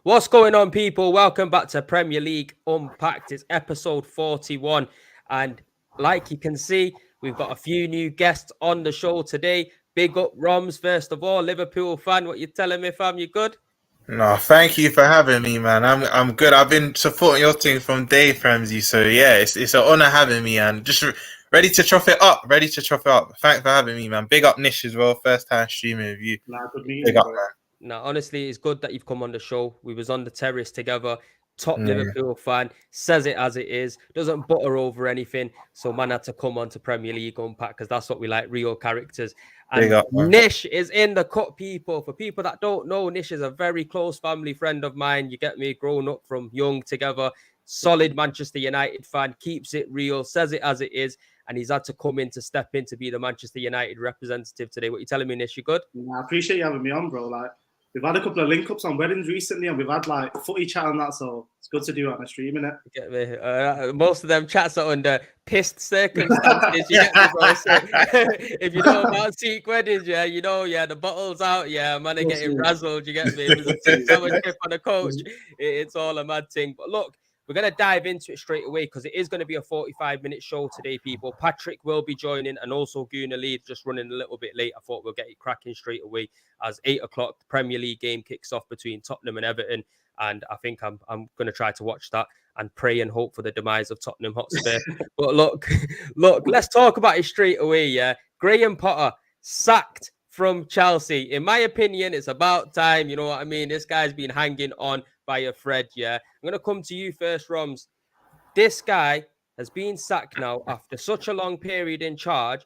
What's going on, people? Welcome back to Premier League Unpacked. It's episode 41. And like you can see, we've got a few new guests on the show today. Big up Roms, first of all. Liverpool fan, what you telling me, fam? You good? No, thank you for having me, man. I'm good. I've been supporting your team from day, Framsy. So yeah, it's an honor having me, and just ready to chop it up. Ready to chop it up. Thanks for having me, man. Big up Nish as well. First time streaming with you. Nah, good meeting Big you, up, bro. man. Now, honestly, it's good that you've come on the show. We was on the terrace together. Top Liverpool fan, says it as it is, doesn't butter over anything. So man had to come on to Premier League Unpack because that's what we like, real characters. Big And up, man. Nish is in the cut, people. For people that don't know, Nish is a very close family friend of mine. You get me, grown up from young together. Solid Manchester United fan, keeps it real, says it as it is. And he's had to come in to step in to be the Manchester United representative today. What you telling me, Nish? You good? Nah, I appreciate you having me on, bro. Like, we've had a couple of link-ups on weddings recently, and we've had like footy chat on that, so it's good to do it on a stream, innit? You get me? Most of them chats are under pissed circumstances. You get me, bro? So, if you know about Sikh weddings, yeah, you know, yeah, the bottles out, yeah, man, are getting razzled. You get me? It was a 6-hour trip on a coach. It's all a mad thing. But look, we're going to dive into it straight away because it is going to be a 45-minute show today, people. Patrick will be joining and also Guna Lead just running a little bit late. I thought we'll get it cracking straight away as 8 o'clock, the Premier League game kicks off between Tottenham and Everton. And I think I'm going to try to watch that and pray and hope for the demise of Tottenham Hotspur. But look, let's talk about it straight away, yeah? Graham Potter sacked from Chelsea. In my opinion, it's about time. You know what I mean? This guy's been hanging on by a thread, yeah? I'm going to come to you first, Roms. This guy has been sacked now after such a long period in charge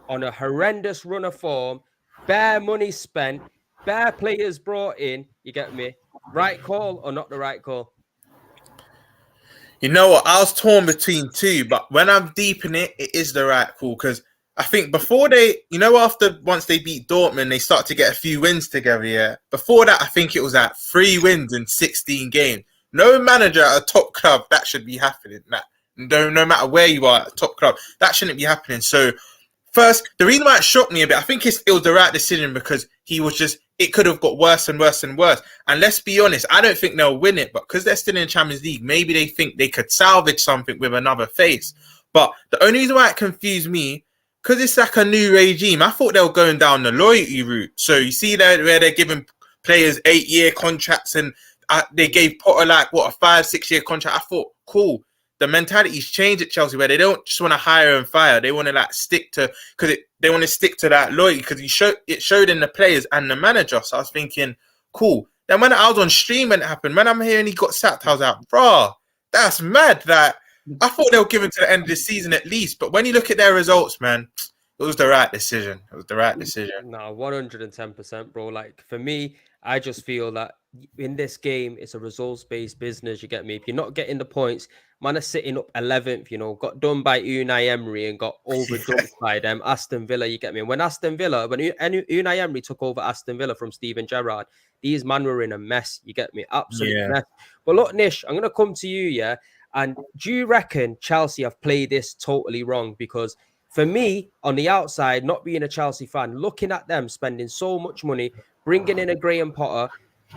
on a horrendous run of form, bare money spent, bare players brought in. You get me? Right call or not the right call? You know what? I was torn between two, but when I'm deep in it, it is the right call because I think before once they beat Dortmund, they start to get a few wins together. Yeah. Before that, I think it was at 3 wins in 16 games. No manager at a top club that should be happening. No matter where you are at a top club, that shouldn't be happening. So first, the reason why it shocked me a bit, I think it was the right decision because it could have got worse and worse and worse. And let's be honest, I don't think they'll win it, but because they're still in the Champions League, maybe they think they could salvage something with another face. But the only reason why it confused me, because it's like a new regime, I thought they were going down the loyalty route. So you see there where they're giving players 8-year contracts and they gave Potter like, a 5-6 year contract. I thought, cool. The mentality's changed at Chelsea where they don't just want to hire and fire. They want to stick to that loyalty because it showed in the players and the manager. So I was thinking, cool. Then when I was on stream when it happened, when I'm hearing he got sacked, I was like, bro, that's mad. That I thought they were given to the end of the season at least. But when you look at their results, man, it was the right decision. It was the right decision. No, 110%, bro. Like for me, I just feel that in this game, it's a results-based business. You get me? If you're not getting the points, man are sitting up 11th, got done by Unai Emery and got overdumped by them. Aston Villa, you get me? When Unai Emery took over Aston Villa from Steven Gerrard, these men were in a mess. You get me? Absolute mess. But look, Nish, I'm going to come to you, yeah? And do you reckon Chelsea have played this totally wrong? Because for me, on the outside, not being a Chelsea fan, looking at them spending so much money, bringing in a Graham Potter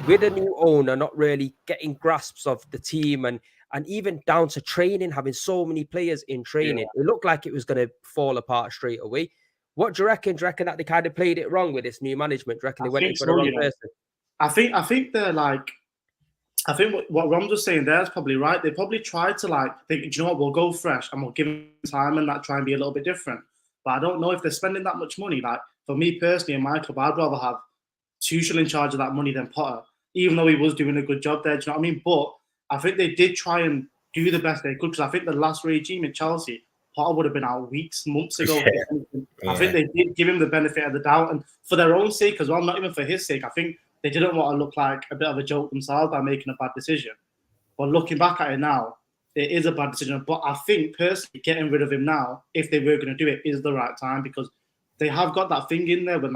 with a new owner, not really getting grasps of the team and even down to training, having so many players in training, it looked like it was going to fall apart straight away. What do you reckon? Do you reckon that they kind of played it wrong with this new management? Do you reckon they went in for the wrong person? I think they're like, I think what Ron was saying there is probably right. They probably tried to think, do you know what, we'll go fresh and we'll give them time and try and be a little bit different. But I don't know if they're spending that much money. Like for me personally, in my club, I'd rather have Tuchel in charge of that money than Potter, even though he was doing a good job there. Do you know what I mean? But I think they did try and do the best they could because I think the last regime in Chelsea, Potter would have been out months ago. I think they did give him the benefit of the doubt, and for their own sake as well, not even for his sake. I think they didn't want to look like a bit of a joke themselves by making a bad decision. But looking back at it now, it is a bad decision. But I think personally, getting rid of him now, if they were going to do it, is the right time because they have got that thing in there when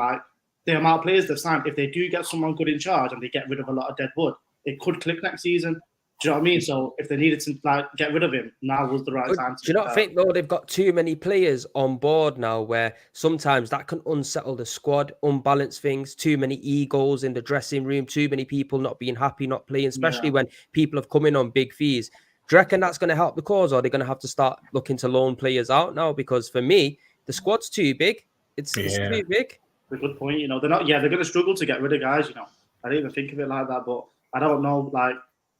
the amount of players they've signed, if they do get someone good in charge and they get rid of a lot of dead wood, it could click next season. Do you know what I mean? So if they needed to like get rid of him, now was the right time. Do you not think though they've got too many players on board now where sometimes that can unsettle the squad, unbalance things, too many egos in the dressing room, too many people not being happy, not playing, especially when people have come in on big fees. Do you reckon that's going to help the cause, or are they going to have to start looking to loan players out now? Because for me, the squad's too big. It's too big. A good point. You know, they're not. Yeah, they're going to struggle to get rid of guys. You know, I didn't even think of it like that, but I don't know. Like,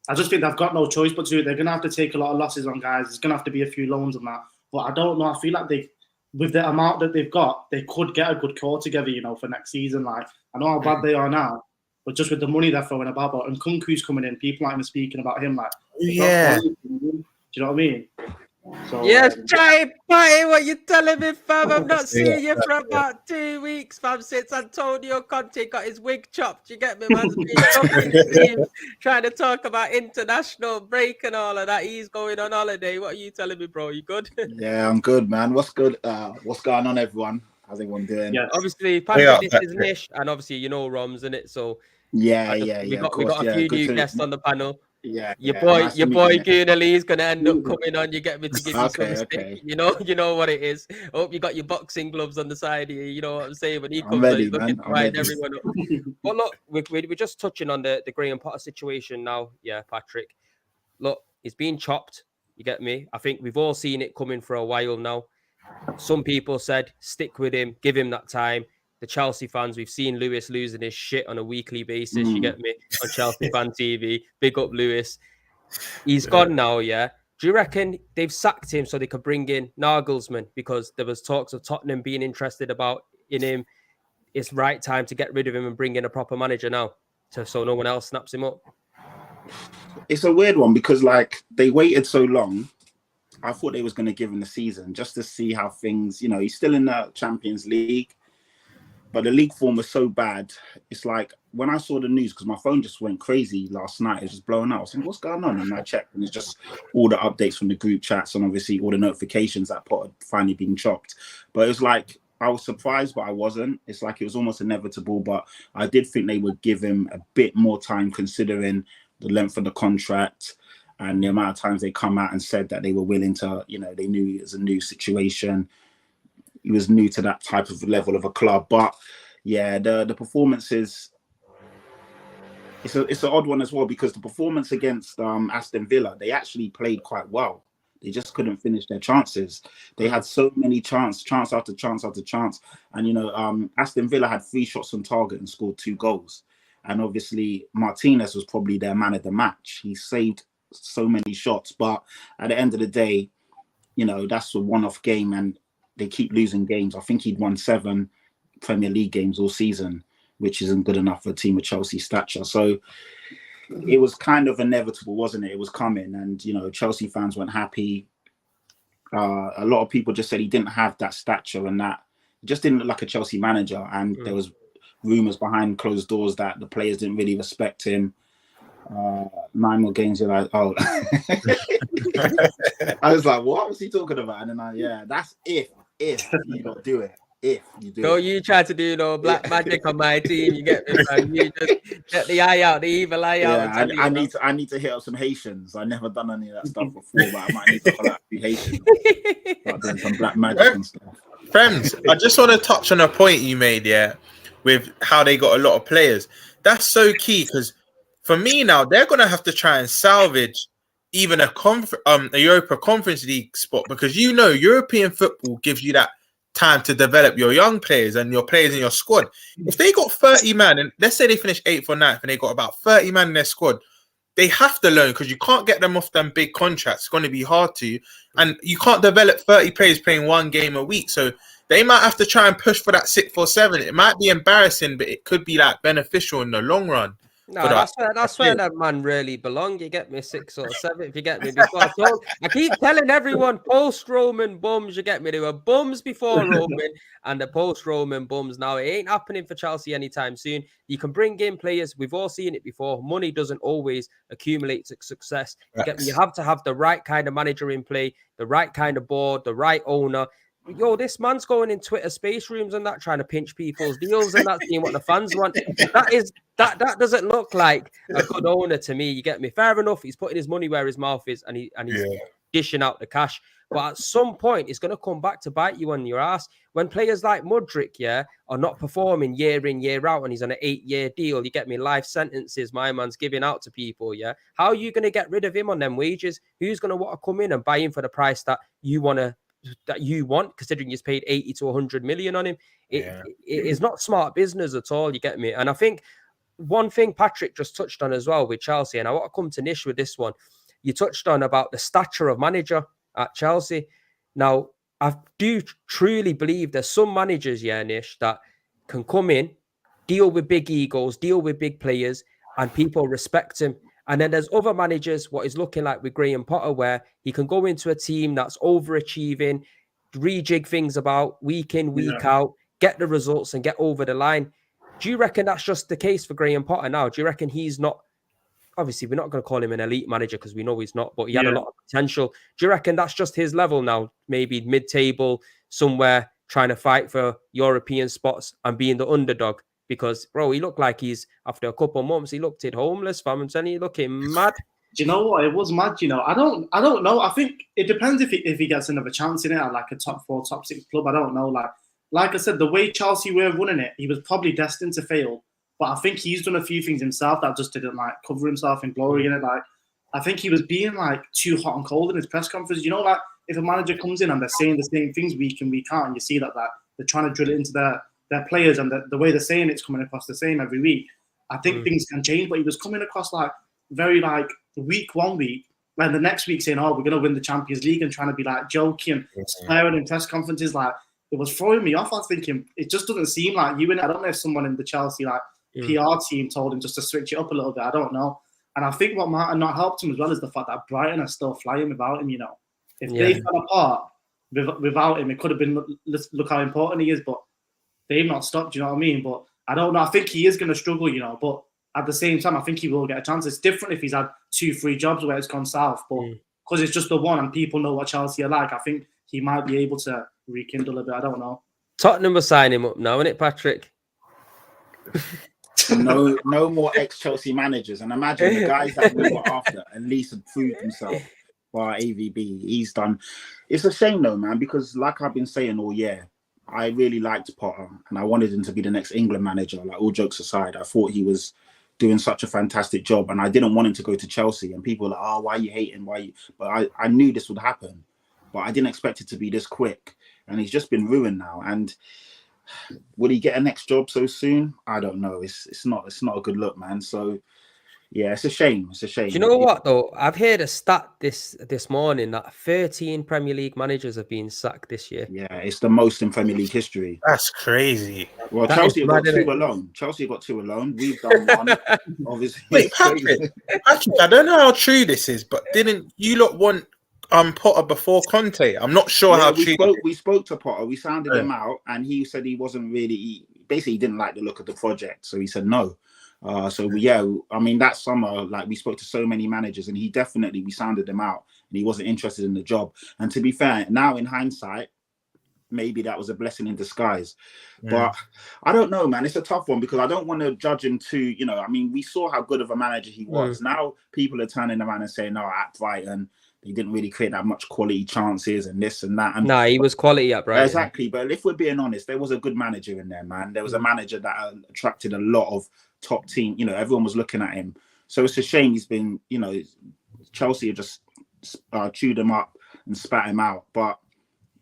I just think they've got no choice but to. They're going to have to take a lot of losses on guys. There's going to have to be a few loans on that. But I don't know. I feel like with the amount that they've got, they could get a good core together. You know, for next season. Like, I know how bad they are now, but just with the money they're throwing about, and Kunku's coming in, people aren't even speaking about him. Like, do you know what I mean? So, yes, Jay, buddy, what you telling me, fam? I'm not seeing you for about 2 weeks, fam, since Antonio Conte got his wig chopped. You get me, man's been trying to talk about international break and all of that. He's going on holiday. What are you telling me, bro? You good? Yeah, I'm good, man. What's good? What's going on, everyone? How's everyone doing? Yeah, obviously, Patrick, this is Nish, and obviously, you know Roms, innit? So we got a few new guests on the panel. Your boy Goonalee's gonna end up coming on. You get me to give you some stick. You know what it is. Hope you got your boxing gloves on the side here. You know what I'm saying? When he comes, he's looking to wind everyone up. But look, we're just touching on the Graham Potter situation now. Yeah, Patrick. Look, he's being chopped. You get me? I think we've all seen it coming for a while now. Some people said stick with him, give him that time. The Chelsea fans, we've seen Lewis losing his shit on a weekly basis. You get me? On Chelsea fan TV. Big up Lewis. He's gone now, yeah? Do you reckon they've sacked him so they could bring in Nagelsmann? Because there was talks of Tottenham being interested in him. It's right time to get rid of him and bring in a proper manager now, so no one else snaps him up. It's a weird one because, like, they waited so long. I thought they was going to give him the season just to see how things, you know, he's still in the Champions League. But the league form was so bad. It's like when I saw the news, because my phone just went crazy last night, it was just blowing out. I was like, what's going on? And I checked, and it's just all the updates from the group chats and obviously all the notifications that Potter finally being chopped. But it was like, I was surprised, but I wasn't. It's like it was almost inevitable. But I did think they would give him a bit more time considering the length of the contract and the amount of times they come out and said that they were willing to, you know, they knew it was a new situation. He was new to that type of level of a club, but yeah, the performances. It's an odd one as well because the performance against Aston Villa, they actually played quite well. They just couldn't finish their chances. They had so many chance after chance after chance, and you know, Aston Villa had 3 shots on target and scored 2 goals. And obviously, Martinez was probably their man of the match. He saved so many shots, but at the end of the day, you know, that's a one-off game and they keep losing games. I think he'd won 7 Premier League games all season, which isn't good enough for a team of Chelsea stature. So it was kind of inevitable, wasn't it? It was coming, and you know, Chelsea fans weren't happy. A lot of people just said he didn't have that stature and that he just didn't look like a Chelsea manager. And there was rumours behind closed doors that the players didn't really respect him. 9 more games, you're like, oh. I was like, what was he talking about? And then that's if you don't do it. If you do you try to do black magic on my team, you get me, man. You just get the eye out, the evil eye out. I need to hit up some Haitians. I've never done any of that stuff before, but I might need to follow up a few Haitians. Start doing some black magic and stuff. Friends, I just want to touch on a point you made, with how they got a lot of players. That's so key because for me now, they're going to have to try and salvage even a Europa Conference League spot because, you know, European football gives you that time to develop your young players and your players in your squad. If they got 30 man, and let's say they finish 8th or 9th and they got about 30 man in their squad, they have to learn because you can't get them off them big contracts. It's going to be hard to, and you can't develop 30 players playing 1 game a week. So they might have to try and push for that 6th or 7th. It might be embarrassing, but it could be like beneficial in the long run. No, that's where that man really belong. You get me 6 or 7. If you get me before I keep telling everyone post-Roman bums. You get me. They were bums before Roman, and the post-Roman bums now. It ain't happening for Chelsea anytime soon. You can bring in players. We've all seen it before. Money doesn't always accumulate to success. You get me. You have to have the right kind of manager in play, the right kind of board, the right owner. yo, this man's going in Twitter space rooms and that, trying to pinch people's deals and that, seeing what the fans want. That doesn't look like a good owner to me. You get me? Fair enough. He's putting his money where his mouth is, and he's dishing out the cash. But at some point, it's going to come back to bite you on your ass. When players like Mudryk, are not performing year in, year out, and he's on an 8-year deal, you get me? Life sentences, my man's giving out to people, How are you going to get rid of him on them wages? Who's going to want to come in and buy him for the price that you want, considering he's paid 80 to 100 million on him? It is not smart business at all, you get me? And I think one thing Patrick just touched on as well with Chelsea, and I want to come to Nish with this one. You touched on about the stature of manager at Chelsea. Now, I do truly believe there's some managers, Nish, that can come in, deal with big egos, deal with big players, and people respect him. And then there's other managers, what is looking like with Graham Potter, where he can go into a team that's overachieving, rejig things about week in, week out, get the results and get over the line. Do you reckon that's just the case for Graham Potter now? Do you reckon he's not, obviously we're not going to call him an elite manager because we know he's not, but he had a lot of potential. Do you reckon that's just his level now? Maybe mid-table, somewhere trying to fight for European spots and being the underdog? Because, bro, he looked like after a couple of months, he looked homeless, fam. I'm telling you, looking mad. Do you know what? It was mad, I don't know. I think it depends if he gets another chance in it at like a top 4, top 6 club. I don't know. Like I said, the way Chelsea were running it, he was probably destined to fail. But I think he's done a few things himself that just didn't cover himself in glory in it. I think he was being too hot and cold in his press conference. If a manager comes in and they're saying the same things week in, week out, and you see that they're trying to drill it into their players, and the way they're saying it's coming across the same every week, I think things can change. But he was coming across very week 1 week, and the next week saying, "Oh, we're going to win the Champions League," and trying to be joking, swearing in press conferences. It was throwing me off. I was thinking it just doesn't seem like you. And I don't know if someone in the Chelsea PR team told him just to switch it up a little bit. I don't know. And I think what might have not helped him as well is the fact that Brighton are still flying without him. If they fell apart without him, it could have been look how important he is. But they've not stopped. You know what I mean? But I don't know. I think he is going to struggle. But at the same time, I think he will get a chance. It's different if he's had 2-3 jobs where it's gone south. But because it's just the one and people know what Chelsea are like, I think he might be able to rekindle a bit. I don't know. Tottenham will sign him up now, isn't it, Patrick? No more ex-Chelsea managers. And imagine the guys that we were after at least had proved himself by AVB. He's done. It's a shame though, man, because like I've been saying all year, I really liked Potter and I wanted him to be the next England manager. All jokes aside, I thought he was doing such a fantastic job and I didn't want him to go to Chelsea. And people were like, "Oh, why are you hating? But I knew this would happen, but I didn't expect it to be this quick. And he's just been ruined now. And will he get a next job so soon? I don't know. It's not a good look, man. So yeah, it's a shame. It's a shame. Do you know what though? I've heard a stat this morning that 13 Premier League managers have been sacked this year. Yeah, it's the most in Premier League history. That's crazy. Well, Chelsea got 2 alone. Chelsea got 2 alone. We've done 1. Obviously. Wait, Patrick, I don't know how true this is, but didn't you lot want Potter before Conte? I'm not sure how true. We spoke to Potter. We sounded him out, and he said he wasn't really. Basically, he didn't like the look of the project, so he said no. I mean, that summer, we spoke to so many managers, and we sounded him out, and he wasn't interested in the job. And to be fair, now in hindsight, maybe that was a blessing in disguise. But I don't know, man. It's a tough one because I don't want to judge him too. I mean, we saw how good of a manager he was. Now people are turning around and saying, "No, at Brighton, he didn't really create that much quality chances and this and that." And he was quality at Brighton. Exactly. But if we're being honest, there was a good manager in there, man. There was a manager that attracted a lot of top team. Everyone was looking at him. So it's a shame he's been, Chelsea have just chewed him up and spat him out. But,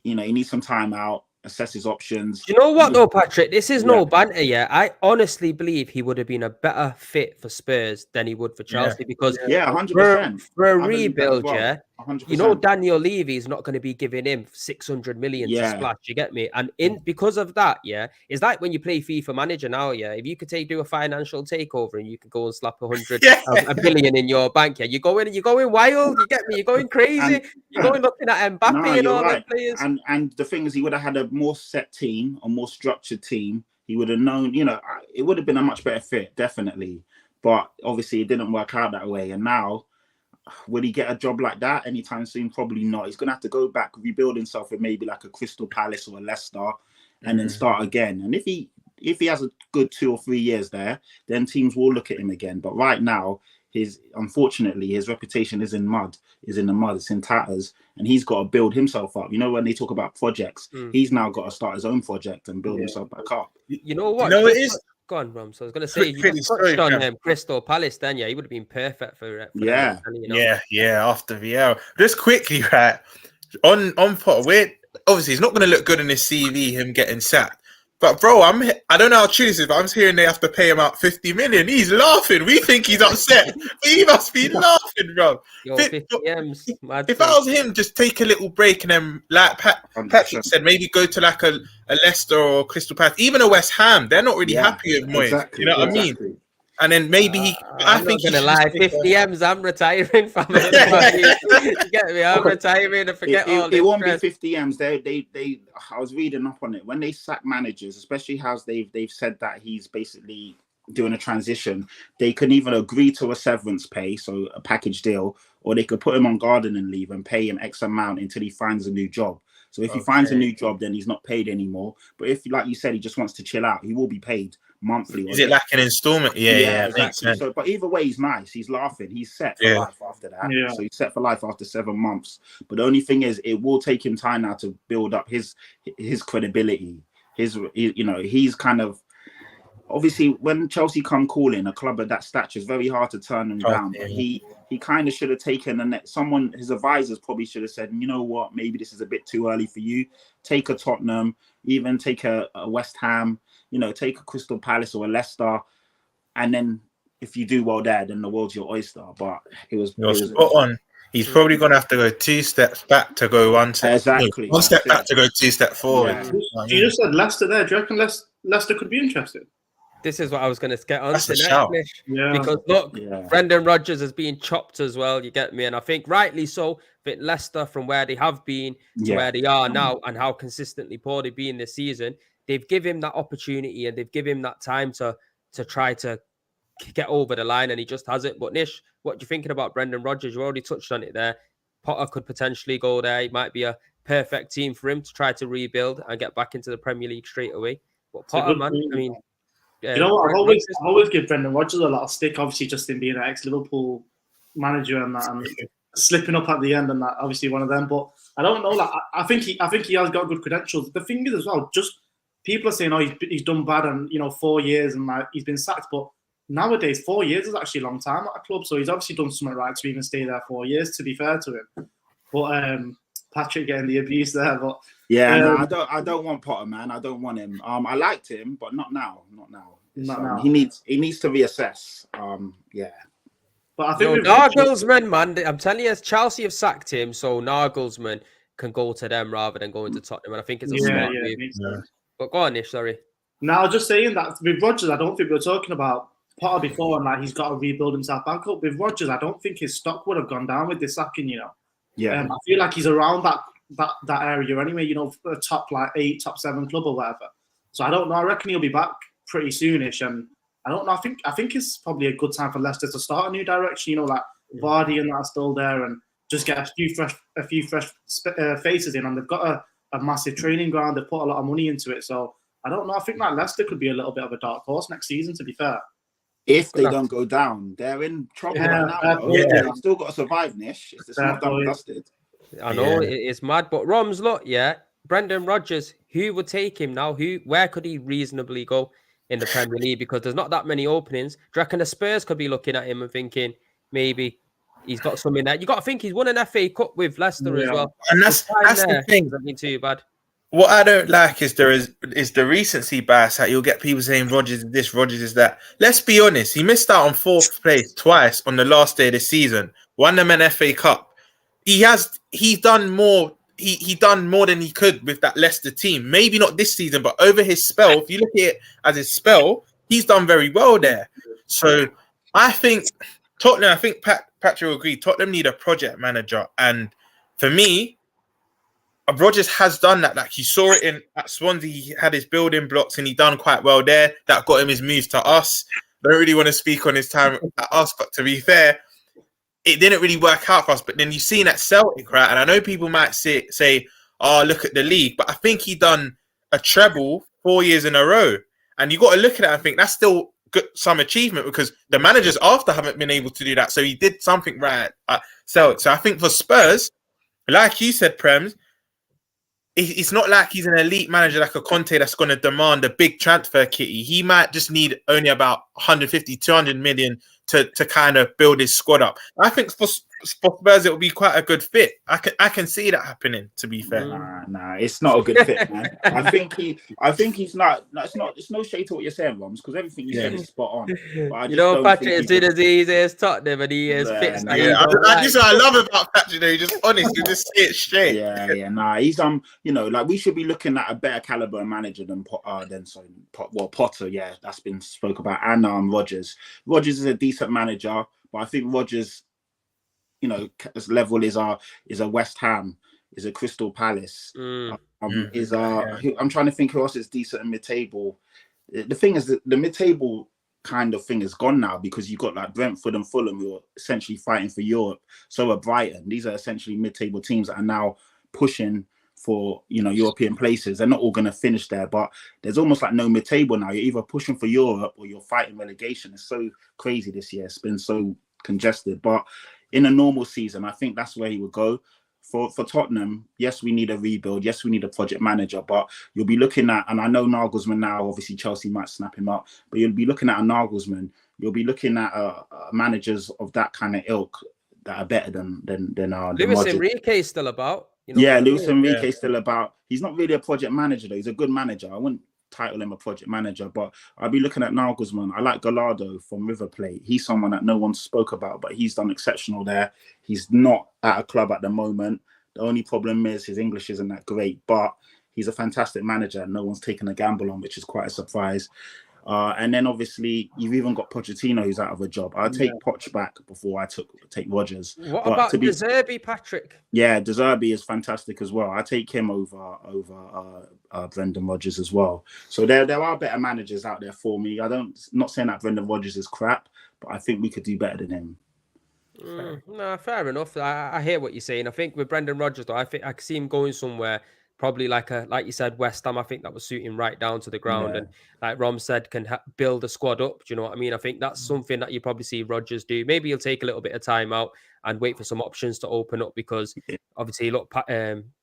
he needs some time out, assess his options. You know what though, Patrick? This is no banter, I honestly believe he would have been a better fit for Spurs than he would for Chelsea because 100%. For a rebuild, 100%. Daniel Levy is not going to be giving him 600 million to splash, you get me? And because of that, it's like when you play FIFA Manager now, if you could do a financial takeover and you could go and slap a billion in your bank, you're going wild, you get me? You're going crazy. You're going looking at Mbappe and all the players. And the thing is, he would have had a more set team, a more structured team. He would have known, it would have been a much better fit, definitely. But obviously it didn't work out that way. And now will he get a job like that anytime soon? Probably not. He's gonna have to go back, rebuild himself with maybe like a Crystal Palace or a Leicester, and then start again. And if he has a good 2 or 3 years there, then teams will look at him again. But right now, unfortunately his reputation is in the mud, it's in tatters, and he's got to build himself up. You know, when they talk about projects, he's now got to start his own project and build himself back up. You know what? You know it is. Go on, Rom. So I was going to say, you touched on Crystal Palace. Then he would have been perfect for yeah, them, you know? yeah. After Vieira, just quickly, right on Potter. Obviously he's not going to look good in his CV, him getting sacked. But bro, I don't know how true this is, but I'm hearing they have to pay him out 50 million. He's laughing. We think he's upset. He must be laughing, bro. Yo, 50 M's, if I was him, just take a little break and then, like Patrick said, maybe go to like a Leicester or Crystal Palace, even a West Ham. They're not really happy with Moyes. Exactly, you know what I mean? And then maybe I'm not gonna lie, 50 M's. I'm retiring from it. You get me? I'm retiring and forget all this. It won't be 50 M's. They. I was reading up on it when they sack managers, especially how they've said that he's basically doing a transition. They can either agree to a severance pay, so a package deal, or they could put him on gardening leave and pay him X amount until he finds a new job. So if he finds a new job, then he's not paid anymore. But if, like you said, he just wants to chill out, he will be paid monthly. Is it like an installment? Yeah, exactly. So, but either way, he's nice. He's laughing. He's set for life after that. Yeah. So he's set for life after 7 months. But the only thing is, it will take him time now to build up his credibility. He's kind of, obviously, when Chelsea come calling, a club of that stature, it's very hard to turn them down. But he kind of should have taken his advisors probably should have said, you know what, maybe this is a bit too early for you. Take a Tottenham, even take a West Ham, take a Crystal Palace or a Leicester. And then if you do well there, then the world's your oyster. But it was spot on. He's probably going to have to go 2 steps back to go 1 step. Exactly. 1 step back to go 2 steps forward. Yeah. You just said Leicester there. Do you reckon Leicester could be interested? This is what I was going to get on to next, Nish. Yeah. Because look, Brendan Rodgers has been chopped as well. You get me? And I think rightly so. But Leicester, from where they have been to where they are now, and how consistently poor they've been this season, they've given him that opportunity and they've given him that time to try to get over the line, and he just hasn't. But Nish, what are you thinking about Brendan Rodgers? You already touched on it there. Potter could potentially go there. It might be a perfect team for him to try to rebuild and get back into the Premier League straight away. But Potter, man, I mean. Yeah, you know what? I always give Brendan Rodgers a lot of stick, obviously, just in being an ex-Liverpool manager and that, and slipping up at the end, and that, obviously one of them. But I don't know. Like, I think he has got good credentials. The thing is as well, just people are saying, oh, he's done bad, and 4 years, and like he's been sacked. But nowadays, 4 years is actually a long time at a club. So he's obviously done something right to even stay there 4 years. To be fair to him, but Patrick getting the abuse there, but. Yeah, no, I don't want Potter, man. I don't want him. I liked him, but not now. Not now. He needs to reassess. Yeah. But I think Nagelsmann, man, I'm telling you, Chelsea have sacked him, so Nagelsmann can go to them rather than going to Tottenham. And I think it's a smart move. Yeah. But go on, Nish, sorry. No, I was just saying that with Rodgers, I don't think we were talking about Potter before, and like he's got to rebuild himself back up. With Rodgers, I don't think his stock would have gone down with this sacking. Yeah. I feel like he's around that area anyway, a top like 8, top 7 club or whatever. So I don't know. I reckon he'll be back pretty soonish, and I don't know. I think it's probably a good time for Leicester to start a new direction. Like Vardy and that are still there, and just get a few fresh faces in. And they've got a massive training ground. They've put a lot of money into it. So I don't know. I think that Leicester could be a little bit of a dark horse next season. To be fair, if they don't go down, they're in trouble right now. They've still got to survive, Nish. It's not done and dusted. I know it's mad, but Roms, look, Brendan Rodgers, who would take him now? Where could he reasonably go in the Premier League? Because there's not that many openings. Do you reckon the Spurs could be looking at him and thinking maybe he's got something there? You got to think he's won an FA Cup with Leicester as well. And that's the thing. Doesn't mean too bad. What I don't like is the recency bias that you'll get people saying Rodgers is this, Rodgers is that. Let's be honest, he missed out on 4th place twice on the last day of the season. Won them an FA Cup. He's done more. He done more than he could with that Leicester team. Maybe not this season, but over his spell, if you look at it as his spell, he's done very well there. So I think Tottenham. I think Patrick will agree. Tottenham need a project manager, and for me, Rodgers has done that. Like you saw it at Swansea, he had his building blocks, and he done quite well there. That got him his moves to us. I don't really want to speak on his time at us, but to be fair, it didn't really work out for us. But then you seen at Celtic, right? And I know people might say, "Oh, look at the league," but I think he done a treble 4 years in a row, and you got to look at it and think that's still good, some achievement, because the managers after haven't been able to do that. So he did something right at Celtic. So I think for Spurs, like you said, Prems, it's not like he's an elite manager like a Conte that's going to demand a big transfer kitty. He might just need only about 150, 200 million to kind of build his squad up. I think for Spurs, it will be quite a good fit. I can see that happening, to be fair. Nah, it's not a good fit, man. I think he's not. It's no shade to what you're saying, Roms, because everything you said is spot on. But I You just know, don't Patrick, think as soon as he's Tottenham and he is fixed. Yeah, this is what I love about Patrick. He's just honest. You just say it straight. Yeah. Nah, he's like we should be looking at a better caliber manager than Potter. Yeah, that's been spoke about, and Rodgers. Rodgers is a decent manager, but I think Rodgers, his level is a West Ham, is a Crystal Palace. I'm trying to think who else is decent in mid-table. The thing is that the mid-table kind of thing is gone now, because you've got like Brentford and Fulham who are essentially fighting for Europe. So are Brighton. These are essentially mid-table teams that are now pushing for European places. They're not all going to finish there, but there's almost like no mid-table now. You're either pushing for Europe or you're fighting relegation. It's so crazy this year. It's been so congested. But in a normal season, I think that's where he would go. For Tottenham, yes, we need a rebuild. Yes, we need a project manager. But you'll be looking at, and I know Nagelsmann now, obviously Chelsea might snap him up, but you'll be looking at a Nagelsmann. You'll be looking at managers of that kind of ilk that are better than Luis Enrique is still about. Luis Enrique is still about. He's not really a project manager, though. He's a good manager. I wouldn't title him a project manager, but I'll be looking at Nagelsmann. I like Gallardo from River Plate. He's someone that no one spoke about, but he's done exceptional there. He's not at a club at the moment. The only problem is his English isn't that great, but he's a fantastic manager and no one's taken a gamble on, which is quite a surprise. And then obviously you've even got Pochettino who's out of a job. I'll take Poch back before I take Rodgers. What about De Zerbi, Patrick? Yeah, De Zerbi is fantastic as well. I take him over Brendan Rodgers as well. So there are better managers out there for me. Not saying that Brendan Rodgers is crap, but I think we could do better than him. No, fair enough. I hear what you're saying. I think with Brendan Rodgers, though, I think I could see him going somewhere. Probably like you said, West Ham. I think that would suit him right down to the ground, and like Rom said, can build a squad up. Do you know what I mean? I think that's something that you probably see Rodgers do. Maybe he'll take a little bit of time out and wait for some options to open up, because obviously, look,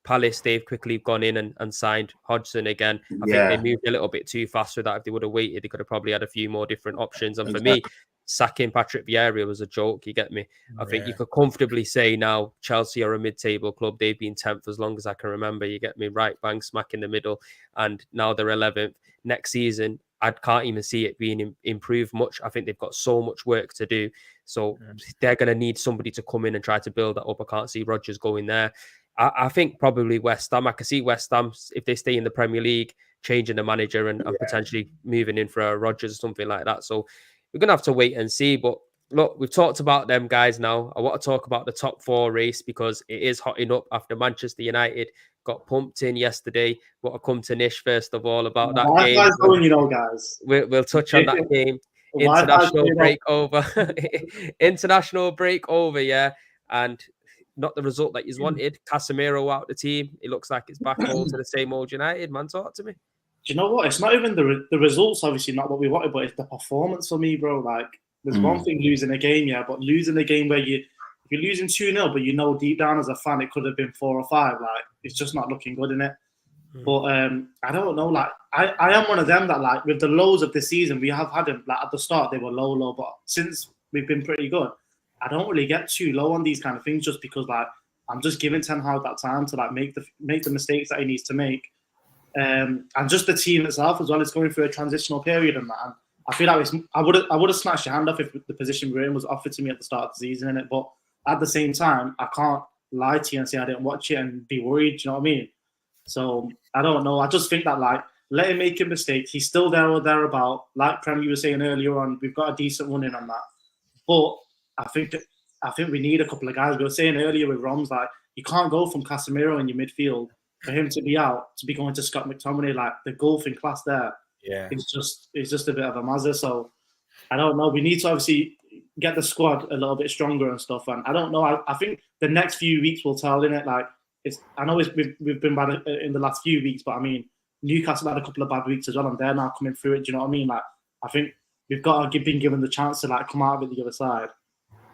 Palace, they've quickly gone in and signed Hodgson again. I think they moved a little bit too fast with that. If they would have waited, they could have probably had a few more different options. And for me, sacking Patrick Vieira was a joke. You get me? I think you could comfortably say now Chelsea are a mid-table club. They've been 10th as long as I can remember. You get me? Right bang smack in the middle, and now they're 11th. Next season, I can't even see it being improved much. I think they've got so much work to do. So they're going to need somebody to come in and try to build that up. I can't see Rodgers going there. I think probably West Ham. I can see West Ham, if they stay in the Premier League, changing the manager and potentially moving in for a Rodgers or something like that. So we're going to have to wait and see. But look, we've talked about them guys now. I want to talk about the top 4 race, because it is hotting up after Manchester United got pumped in yesterday. Want to come to Nish first of all about that game. Going, guys. We'll touch on that game. International break over. International break over, yeah. And not the result that you wanted. Casemiro out the team. It looks like it's back all to the same old United. Man, talk to me. Do you know what? It's not even the results, obviously not what we wanted, but it's the performance for me, bro. Like, there's one thing losing a game, but losing a game where if you're losing 2-0, but deep down as a fan it could have been 4 or 5. Like, it's just not looking good in it. But I don't know. Like, I am one of them that, like, with the lows of the season, we have had them. Like, at the start they were low, but since we've been pretty good, I don't really get too low on these kind of things, just because, like, I'm just giving Ten Hag that time to, like, make the mistakes that he needs to make. And just the team itself as well is going through a transitional period, and that. And I feel like I would have snatched your hand off if the position we're in was offered to me at the start of the season, innit? But at the same time, I can't lie to you and say I didn't watch it and be worried. Do you know what I mean? So I don't know. I just think that, like, let him make a mistake. He's still there or thereabout. Like Prem, you were saying earlier on, we've got a decent run in on that. But I think we need a couple of guys. We were saying earlier with Roms, like, you can't go from Casemiro in your midfield for him to be out to be going to Scott McTominay. Like, the golfing class there, it's just a bit of a mazza. So I don't know. We need to obviously get the squad a little bit stronger and stuff. And I don't know. I think the next few weeks will tell, innit? Like, I know we've been bad in the last few weeks, but I mean, Newcastle had a couple of bad weeks as well, and they're now coming through it. Do you know what I mean? Like, I think we've got to been given the chance to like come out of it the other side.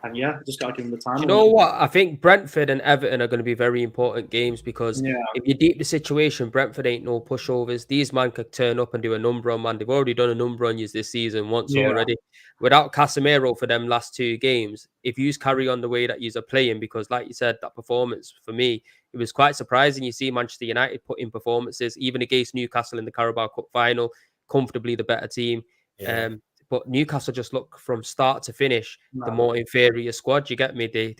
And yeah, just got to give them the time. You know what? I think Brentford and Everton are going to be very important games because if you deep the situation, Brentford ain't no pushovers. These man could turn up and do a number on man. They've already done a number on you this season once already. Without Casemiro for them last 2 games, if you carry on the way that you are playing, because like you said, that performance for me, it was quite surprising. You see Manchester United put in performances, even against Newcastle in the Carabao Cup final, comfortably the better team. Yeah. But Newcastle just look from start to finish the more inferior squad. You get me? They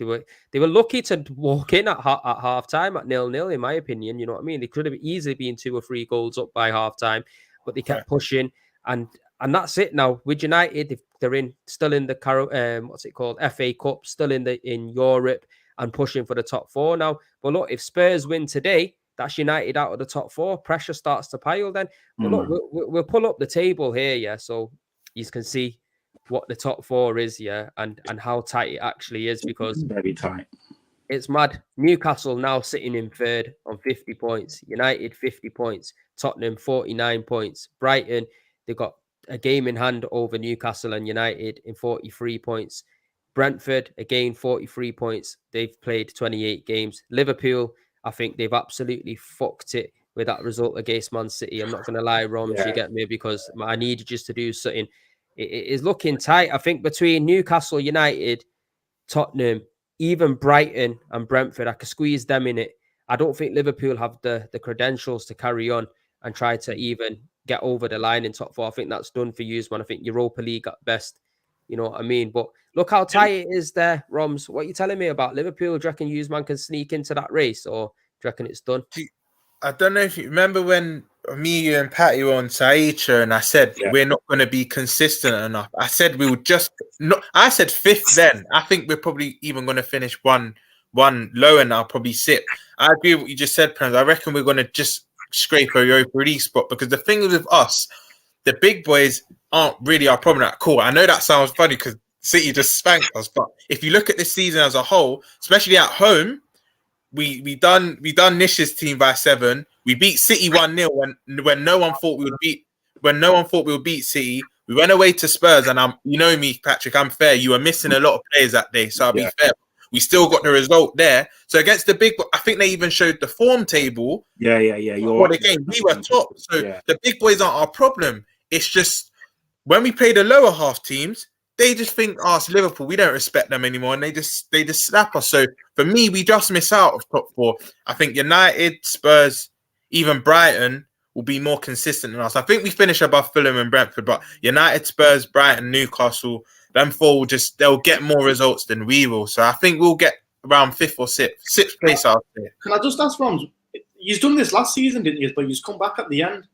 were lucky to walk in at half time at 0-0, in my opinion. You know what I mean? They could have easily been 2 or 3 goals up by half time, but they kept pushing, and that's it. Now with United, they're still in the what's it called, FA Cup, still in Europe and pushing for the top 4 now. But look, if Spurs win today, that's United out of the top 4. Pressure starts to pile then. But look, we'll pull up the table here, yeah. So you can see what the top 4 is, yeah, and how tight it actually is, because very tight. It's mad. Newcastle now sitting in 3rd on 50 points. United 50 points. Tottenham 49 points. Brighton, they've got a game in hand over Newcastle and United in 43 points. Brentford, again, 43 points. They've played 28 games. Liverpool, I think they've absolutely fucked it with that result against Man City. I'm not going to lie, Roms, you get me, because I needed just to do something. It is looking tight. I think between Newcastle, United, Tottenham, even Brighton and Brentford, I could squeeze them in it. I don't think Liverpool have the credentials to carry on and try to even get over the line in top 4. I think that's done for you, man. I think Europa League at best. You know what I mean? But look how tight it is there, Roms. What are you telling me about Liverpool? Do you reckon Usman can sneak into that race, or do you reckon it's done? I don't know if you remember when me, you, and Patty were on Saïcha, and I said we're not going to be consistent enough. I said we would just not. I said 5th then. I think we're probably even going to finish one lower now, probably 6th. I agree with what you just said, Prens. I reckon we're going to just scrape a Europa League spot, because the thing is with us, the big boys aren't really our problem. Cool. I know that sounds funny because City just spanked us, but if you look at this season as a whole, especially at home, we done Nish's team by 7. We beat City 1-0 when no one thought we would beat City. We went away to Spurs, and you know me, Patrick, I'm fair. You were missing a lot of players that day, so I'll be fair. We still got the result there. So against the big, I think they even showed the form table. Yeah. For the game, we were top. So the big boys aren't our problem. It's just when we play the lower half teams, they just think, it's Liverpool, we don't respect them anymore, and they just slap us. So for me, we just miss out of top 4. I think United, Spurs, even Brighton will be more consistent than us. I think we finish above Fulham and Brentford, but United, Spurs, Brighton, Newcastle, them 4 they'll get more results than we will. So I think we'll get around 5th or 6th place out there. Can I just ask, Ron? You've done this last season, didn't you? But you've come back at the end.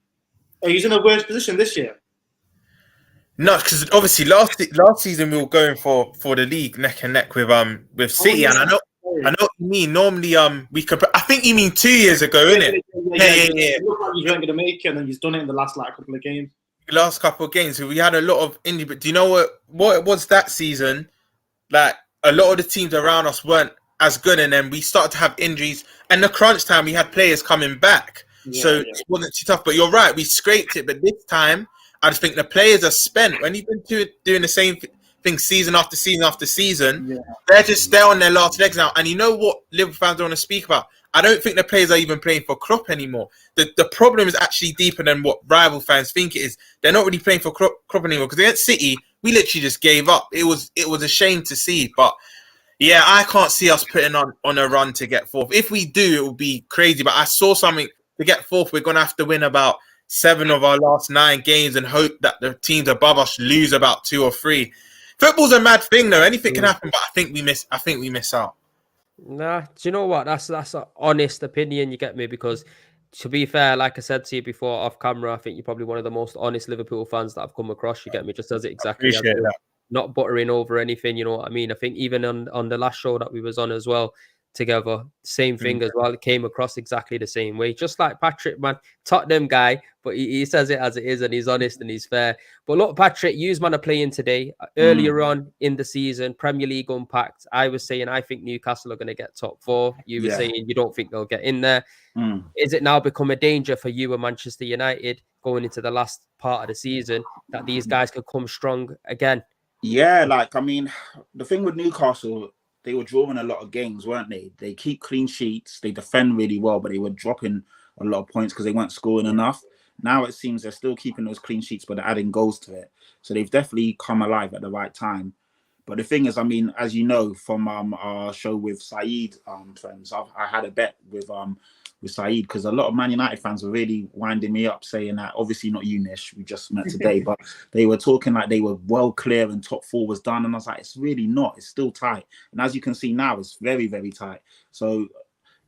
Are you in a worse position this year? No, because obviously last season we were going for the league neck and neck with City, and I know what you mean. Normally, we could. I think you mean 2 years ago, innit? Yeah. It looked like you weren't going to make it, and then you've done it in the last couple of games. Last couple of games, we had a lot of injury. But do you know what it was that season? Like a lot of the teams around us weren't as good, and then we started to have injuries. And the crunch time, we had players coming back, so it wasn't too tough. But you're right, we scraped it. But this time, I just think the players are spent. When you've been doing the same thing season after season after season, they're on their last legs now. And you know what Liverpool fans don't want to speak about? I don't think the players are even playing for Klopp anymore. The problem is actually deeper than what rival fans think it is. They're not really playing for Klopp anymore, because against City, we literally just gave up. It was a shame to see. But yeah, I can't see us putting on a run to get 4th. If we do, it will be crazy. But I saw something to get 4th. We're going to have to win about 7 of our last 9 games and hope that the teams above us lose about 2 or 3. Football's a mad thing, though. Anything can happen, but I think we miss out. Nah, do you know what? That's an honest opinion, you get me? Because to be fair, like I said to you before off camera, I think you're probably one of the most honest Liverpool fans that I've come across. You get me? Just does it exactly. Appreciate that. Not buttering over anything, you know what I mean? I think even on the last show that we was on as well, together. Same thing as well. It came across exactly the same way. Just like Patrick, man, Tottenham guy, but he says it as it is, and he's honest and he's fair. But look, Patrick, you's man are playing today. Earlier on in the season, Premier League unpacked, I was saying I think Newcastle are going to get top 4. You were saying you don't think they'll get in there. Is it now become a danger for you and Manchester United going into the last part of the season that these guys could come strong again? Yeah, like, I mean, the thing with Newcastle, they were drawing a lot of games, weren't they? They keep clean sheets, they defend really well, but they were dropping a lot of points because they weren't scoring enough. Now it seems they're still keeping those clean sheets, but they're adding goals to it. So they've definitely come alive at the right time. But the thing is, I mean, as you know from our show with Saeed, friends, I had a bet with Saeed, because a lot of Man United fans were really winding me up, saying that, obviously not you, Nish, we just met today, but they were talking like they were well clear and top 4 was done. And I was like, it's really not. It's still tight. And as you can see now, it's very, very tight. So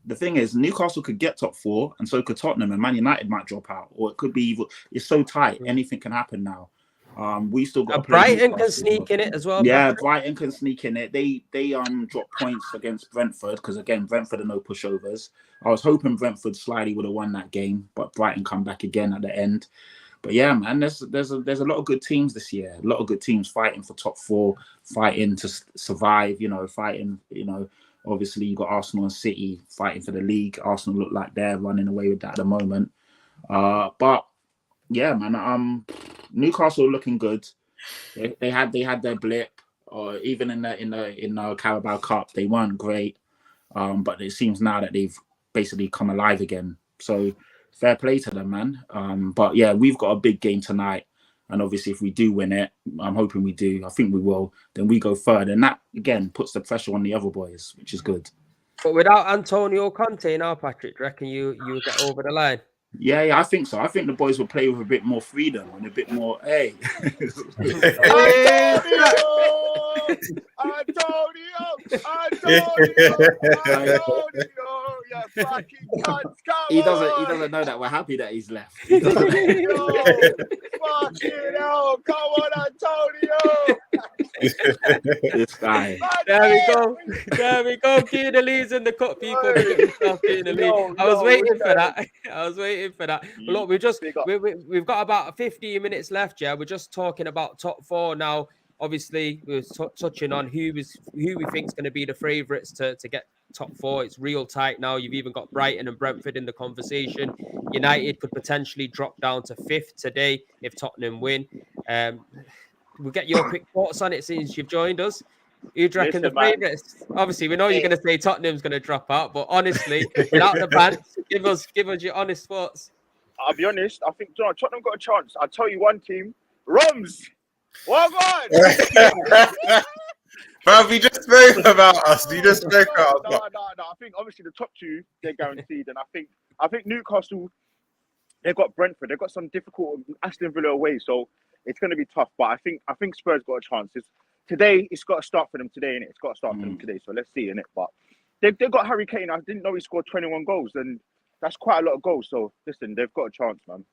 the thing is, Newcastle could get top 4 and so could Tottenham, and Man United might drop out, or it could be evil. It's so tight. Anything can happen now. We still got Brighton can sneak in it as well. Yeah, Brighton can sneak in it. They dropped points against Brentford because, again, Brentford are no pushovers. I was hoping Brentford slightly would have won that game, but Brighton come back again at the end. But yeah, man, there's a lot of good teams this year. A lot of good teams fighting for top 4, fighting to survive. Fighting. Obviously you got Arsenal and City fighting for the league. Arsenal look like they're running away with that at the moment. But yeah, man, Newcastle looking good. They had their blip, or even in the Carabao Cup, they weren't great. But it seems now that they've basically come alive again. So fair play to them, man. But yeah, we've got a big game tonight, and obviously if we do win it, I'm hoping we do. I think we will. Then we go third, and that again puts the pressure on the other boys, which is good. But without Antonio Conte now, Patrick, do you reckon you would get over the line? Yeah, I think so. I think the boys will play with a bit more freedom and a bit more, hey. Antonio, you fucking cunts, he doesn't know that we're happy that he's left. Fucking hell, come on, Antonio. This guy. There we go. Keane Lee's in the cut, people. I was waiting for that. But look, we've got about 15 minutes left. Yeah, we're just talking about top 4 now. Obviously, we're touching on who we think is going to be the favourites to get top 4. It's real tight now. You've even got Brighton and Brentford in the conversation. United could potentially drop down to 5th today if Tottenham win. We'll get your quick thoughts on it since you've joined us. Who do you reckon the favourites? Obviously, we know you're going to say Tottenham's going to drop out, but honestly, without the pants, give us your honest thoughts. I'll be honest. I think Tottenham got a chance. I'll tell you one team, Roms. What on? But we just spoke about us. You just spoke about us. No. I think obviously the top 2 they're guaranteed, and I think Newcastle, they've got Brentford. They've got some difficult Aston Villa away, so it's going to be tough. But I think Spurs got a chance. Today, it's got to start for them today, innit? It's got to start for them today. So let's see, innit? But they've got Harry Kane. I didn't know he scored 21 goals, and that's quite a lot of goals. So listen, they've got a chance, man.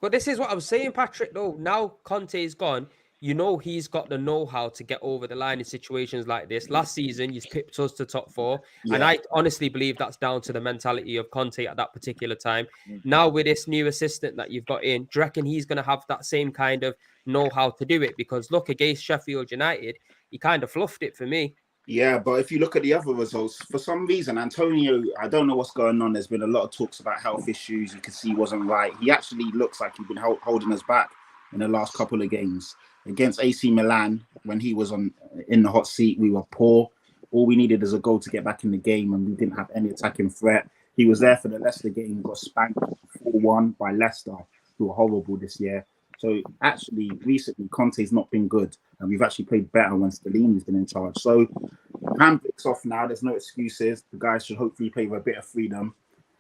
But this is what I'm saying, Patrick, though. Now Conte is gone. You know he's got the know-how to get over the line in situations like this. Last season, he's pipped us to top 4. Yeah. And I honestly believe that's down to the mentality of Conte at that particular time. Now, with this new assistant that you've got in, do you reckon he's going to have that same kind of know-how to do it? Because look, against Sheffield United, he kind of fluffed it for me. Yeah, but if you look at the other results, for some reason, Antonio, I don't know what's going on. There's been a lot of talks about health issues. You can see he wasn't right. He actually looks like he's been holding us back in the last couple of games. Against AC Milan, when he was in the hot seat, we were poor. All we needed is a goal to get back in the game, and we didn't have any attacking threat. He was there for the Leicester game, got spanked 4-1 by Leicester, who are horrible this year. So actually, recently, Conte's not been good, and we've actually played better when Stellini's been in charge. So handbrake off now. There's no excuses. The guys should hopefully play with a bit of freedom.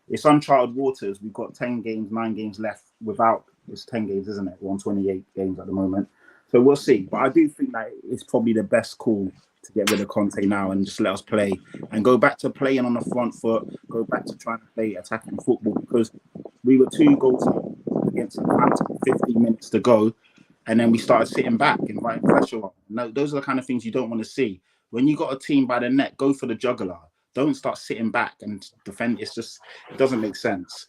It's uncharted waters. We've got 9 games left without. It's 10 games, isn't it? We're on 28 games at the moment. So we'll see. But I do think that it's probably the best call to get rid of Conte now and just let us play and go back to playing on the front foot, go back to trying to play attacking football, because we were 2 goals up against Southampton, 15 minutes to go, and then we started sitting back, inviting pressure on. Now, those are the kind of things you don't want to see. When you got a team by the neck, go for the jugular. Don't start sitting back and defend. It doesn't make sense.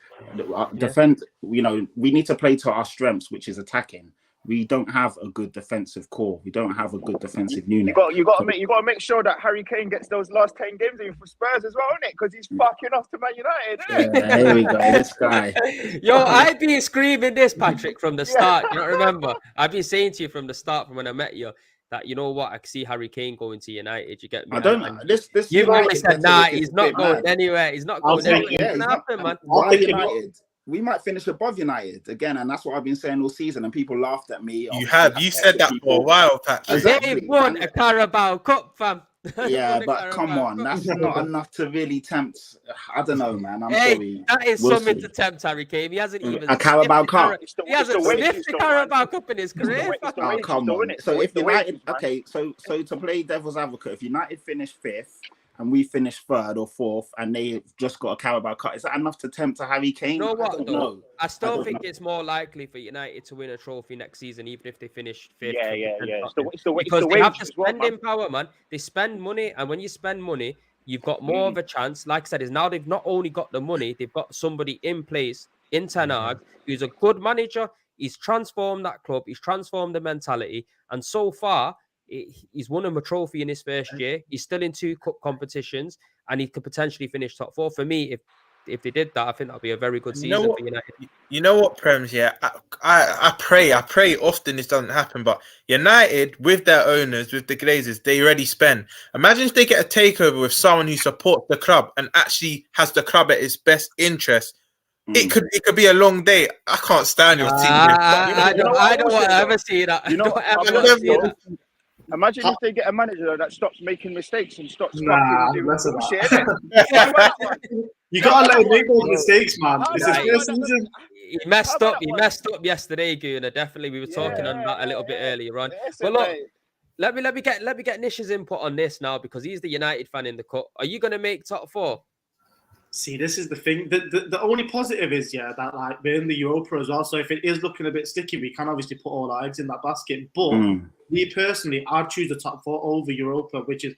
Defend, we need to play to our strengths, which is attacking. We don't have a good defensive core. We don't have a good defensive unit. You got to make sure that Harry Kane gets those last 10 games in for Spurs as well, isn't it? Because he's fucking off to Man United. Yeah, here we go. This guy. Yo, I've been screaming this, Patrick, from the start. You don't remember? I've been saying to you from the start, from when I met you, that you know what, I can see Harry Kane going to United. You get me? I don't know. This You've United always said, nah, he's not going anywhere. He's not going anywhere. It's not happen, man. United. We might finish above United again, and that's what I've been saying all season. And people laughed at me. You said that for a while, Patrick. They won a Carabao Cup, fam. Yeah, but come on, that's not enough to really tempt. I don't know, man. I'm sorry. That is something to tempt Harry Kane. He hasn't even a Carabao Cup. He hasn't sniffed the Carabao Cup in his career. Oh, come on. So if United, okay, so to play devil's advocate, if United finish 5th and we finish 3rd or 4th, and they've just got a Carabao Cup, is that enough to tempt a Harry Kane? You know what, I don't know. I still think it's more likely for United to win a trophy next season, even if they finish 5th. Yeah. Because they have the spending power, man. They spend money, and when you spend money, you've got more of a chance. Like I said, is now they've not only got the money, they've got somebody in place in Ten Hag who's a good manager. He's transformed that club. He's transformed the mentality, and so far, he's won him a trophy in his first year. He's still in 2 cup competitions, and he could potentially finish top 4. For me, if they did that, I think that'd be a very good season for United. You know what, Prems? Yeah, I pray often this doesn't happen, but United, with their owners, with the Glazers, they already spend. Imagine if they get a takeover with someone who supports the club and actually has the club at its best interest. It could be a long day. I can't stand your team. I don't want to ever see that. You know what? Imagine if they get a manager that stops making mistakes and stops doing bullshit. You gotta let him make those mistakes, man. It's his first season. He messed up yesterday, Guna. Definitely, we were talking on that a little bit earlier on. But look, let me get Nish's input on this now, because he's the United fan in the cut. Are you going to make top 4? See, this is the thing. The only positive is, that like we're in the Europa as well. So if it is looking a bit sticky, we can obviously put all our eggs in that basket. But me personally, I'd choose the top 4 over Europa, which is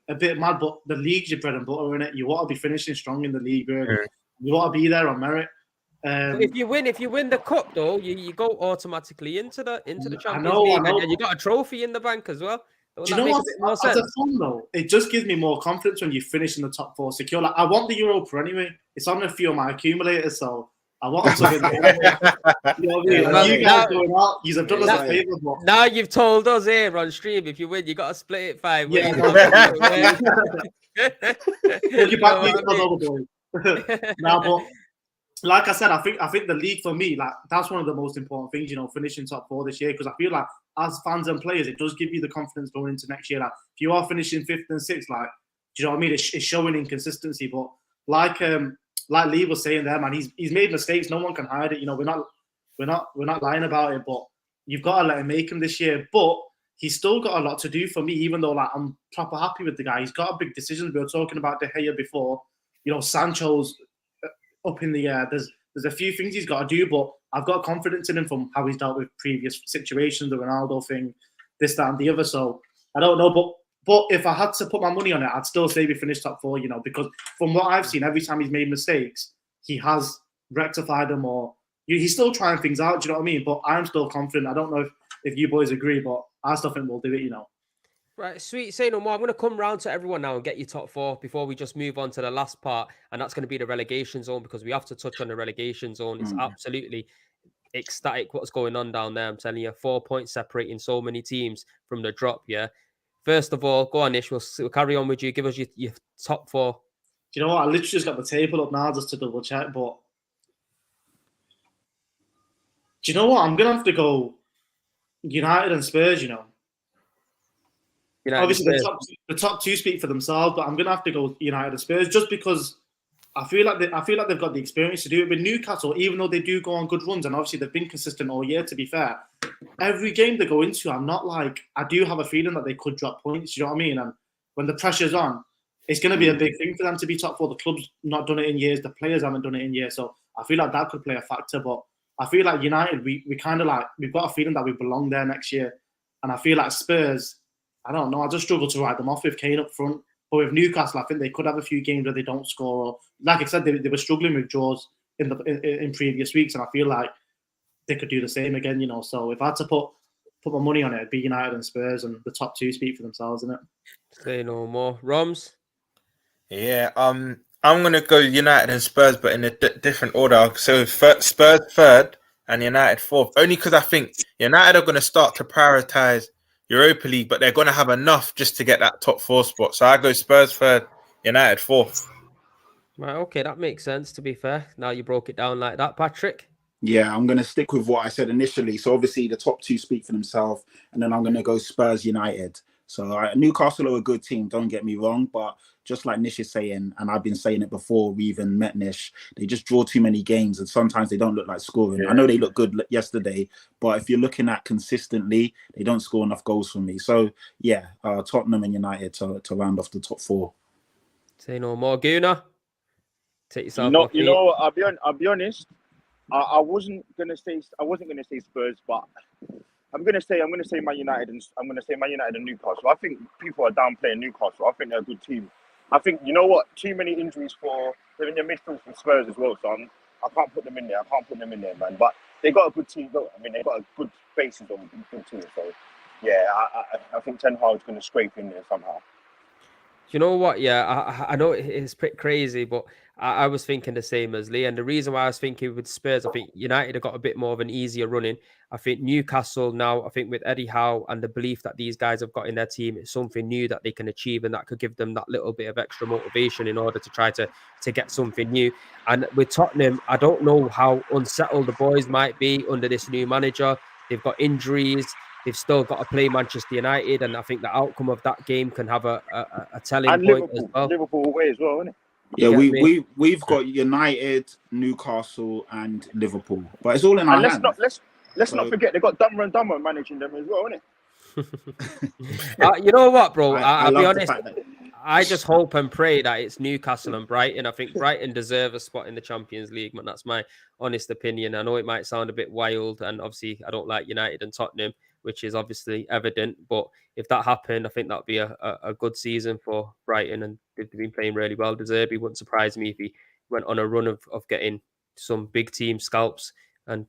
a bit mad. But the league's your bread and butter, in it. You want to be finishing strong in the league, really. You want to be there on merit. If you win the cup, though, you go automatically into the Champions League, and you got a trophy in the bank as well. Do you know what? As a fan, though, it just gives me more confidence when you finish in the top 4 secure. Like, I want the Europa anyway. It's on a few of my accumulators, so I want something. You know what I mean? Like, you guys going out, you've done us a favour. Now you've told us here on stream, if you win, you got to split it 5 ways. Now, but like I said, I think the league for me, like, that's one of the most important things, finishing top 4 this year, because I feel like as fans and players, it does give you the confidence going into next year. Like, if you are finishing 5th and 6th, like, do you know what I mean? It's showing inconsistency, but like Lee was saying there, man, he's made mistakes. No one can hide it. We're not lying about it, but you've got to let him make them this year. But he's still got a lot to do for me, even though, like, I'm proper happy with the guy. He's got a big decision. We were talking about De Gea before. Sancho's up in the air. There's a few things he's got to do, but I've got confidence in him from how he's dealt with previous situations, the Ronaldo thing, this, that, and the other. So I don't know, but if I had to put my money on it, I'd still say we finished top 4, because from what I've seen, every time he's made mistakes, he has rectified them, or he's still trying things out. Do you know what I mean? But I'm still confident. I don't know if you boys agree, but I still think we'll do it. Right, sweet. Say no more. I'm going to come round to everyone now and get your top 4 before we just move on to the last part, and that's going to be the relegation zone, because we have to touch on the relegation zone. It's absolutely ecstatic what's going on down there. I'm telling you, 4 points separating so many teams from the drop. Yeah. First of all, go on, Nish. We'll carry on with you. Give us your top 4. Do you know what? I literally just got the table up now just to double check, but do you know what? I'm going to have to go United and Spurs, Obviously, the top 2 speak for themselves, but I'm going to have to go United and Spurs, just because I feel like they've got the experience to do it. With Newcastle, even though they do go on good runs, and obviously they've been consistent all year, to be fair, every game they go into, I do have a feeling that they could drop points, you know what I mean? And when the pressure's on, it's going to be a big thing for them to be top 4. The club's not done it in years. The players haven't done it in years. So I feel like that could play a factor. But I feel like United, we kind of like, we've got a feeling that we belong there next year. And I feel like Spurs, I don't know. I just struggle to write them off with Kane up front. But with Newcastle, I think they could have a few games where they don't score. Or, like I said, they were struggling with draws in previous weeks, and I feel like they could do the same again. So if I had to put my money on it, it'd be United and Spurs, and the top two speak for themselves, isn't it? Say no more. Roms? Yeah, I'm gonna go United and Spurs, but in a different order. So Spurs third and United fourth. Only because I think United are gonna start to prioritize Europa League, but they're gonna have enough just to get that top 4 spot. So I go Spurs third, United fourth. Right, okay, that makes sense, to be fair. Now you broke it down like that, Patrick. Yeah, I'm going to stick with what I said initially. So obviously the top two speak for themselves, and then I'm going to go Spurs United. So Newcastle are a good team, don't get me wrong, but just like Nish is saying, and I've been saying it before we even met Nish, they just draw too many games and sometimes they don't look like scoring. I know they look good yesterday, but if you're looking at consistently, they don't score enough goals for me. So yeah, Tottenham and United to round off the top 4. Say no more. Guna? Take yourself off You mute. know, I'll be honest. I wasn't gonna say Spurs, but I'm gonna say Man United and Newcastle. I think people are downplaying Newcastle. I think they're a good team. I think you know what? Too many injuries they're in the midfield for Spurs as well. So I can't put them in there. Man. But they got a good team. I mean, they got a good basis of a good team. So yeah, I think Ten Hag's gonna scrape in there somehow. You know what? Yeah, I know it's pretty crazy, but I was thinking the same as Lee. And the reason why I was thinking with Spurs, I think United have got a bit more of an easier running. I think Newcastle now, I think with Eddie Howe and the belief that these guys have got in their team, it's something new that they can achieve and that could give them that little bit of extra motivation in order to try to get something new. And with Tottenham, I don't know how unsettled the boys might be under this new manager. They've got injuries. They've still got to play Manchester United, and I think the outcome of that game can have a telling And point as well. Liverpool away as well, isn't it? Yeah, we've got United, Newcastle, and Liverpool, but it's all in our hands. Let's not forget they got Dummer and Dummer managing them as well, isn't it? You know what, bro? I'll be love honest. I just hope and pray that it's Newcastle and Brighton. I think Brighton deserve a spot in the Champions League, man. That's my honest opinion. I know it might sound a bit wild, and obviously I don't like United and Tottenham, which is obviously evident. But if that happened, I think that'd be a good season for Brighton, and they've been playing really well. De Zerbi wouldn't surprise me if he went on a run of getting some big team scalps and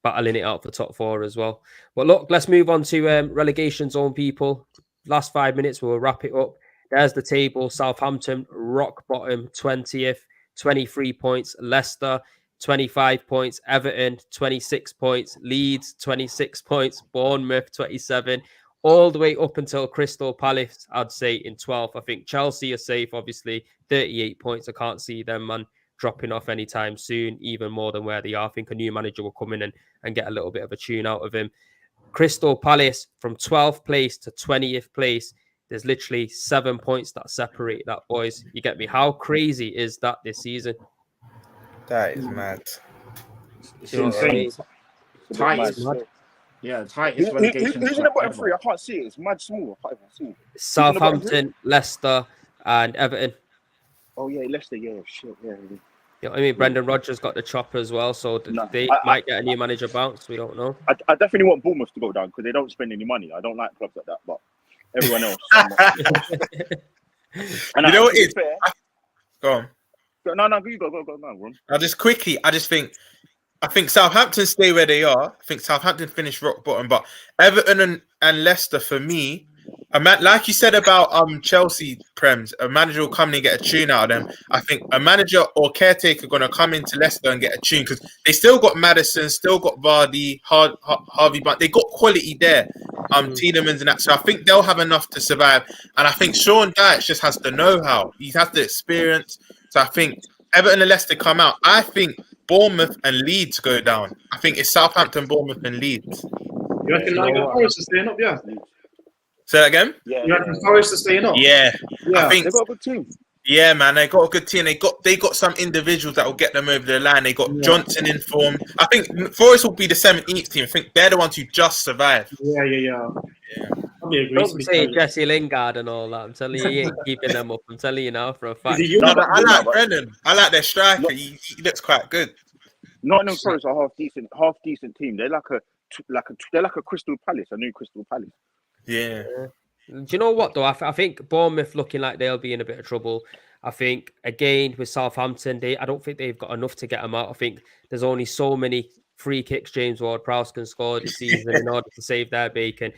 battling it out for top 4 as well. But look, let's move on to relegation zone, people. Last 5 minutes, we'll wrap it up. There's the table. Southampton, rock bottom, 20th, 23 points. Leicester, 25 points. Everton, 26 points. Leeds, 26 points. Bournemouth, 27. All the way up until Crystal Palace, I'd say, in 12th. I think Chelsea are safe, obviously. 38 points. I can't see them, man, dropping off anytime soon, even more than where they are. I think a new manager will come in and get a little bit of a tune out of him. Crystal Palace, from 12th place to 20th place, there's literally 7 points that separate that, boys. You get me? How crazy is that this season? That is mad. It's insane. Tightest. Yeah, tightest relegation. Who's in the bottom 3? I can't see it. It's mad small. I can't even see it. Southampton, Leicester, and Everton. Oh yeah, Leicester. Yeah, shit. Yeah. You know what I mean? Brendan Rodgers got the chop as well, so they might get a new manager bounce. We don't know. I definitely want Bournemouth to go down because they don't spend any money. I don't like clubs like that, but everyone else. And you know what it is? Go on. No, you go, Ron. I think Southampton stay where they are. I think Southampton finish rock bottom, but Everton and Leicester, for me, like you said about Chelsea, Prems, a manager will come in and get a tune out of them. I think a manager or caretaker going to come into Leicester and get a tune because they still got Maddison, still got Vardy, Harvey, but they got quality there. Tielemans and that. So I think they'll have enough to survive. And I think Sean Dyche just has the know-how. He has the experience. So I think Everton and Leicester come out. I think Bournemouth and Leeds go down. I think it's Southampton, Bournemouth and Leeds. You reckon Forest is staying up, yeah? Say that again? Yeah. You reckon Forest is staying up? Yeah. I think they've got a good team. Yeah, man, they got a good team. They got some individuals that will get them over the line. They got Johnson in form. I think Forest will be the 17th team. I think they're the ones who just survived. Yeah. Don't say Jesse Lingard and all that. I'm telling you, he ain't keeping them up. I'm telling you now for a fact. I like Brennan. I like their striker. He looks quite good. Nottingham Forest are half decent team. They're like a Crystal Palace, a new Crystal Palace. Yeah. Do you know what though? I think Bournemouth looking like they'll be in a bit of trouble. I think again with Southampton, I don't think they've got enough to get them out. I think there's only so many free kicks James Ward-Prowse can score this season in order to save their bacon.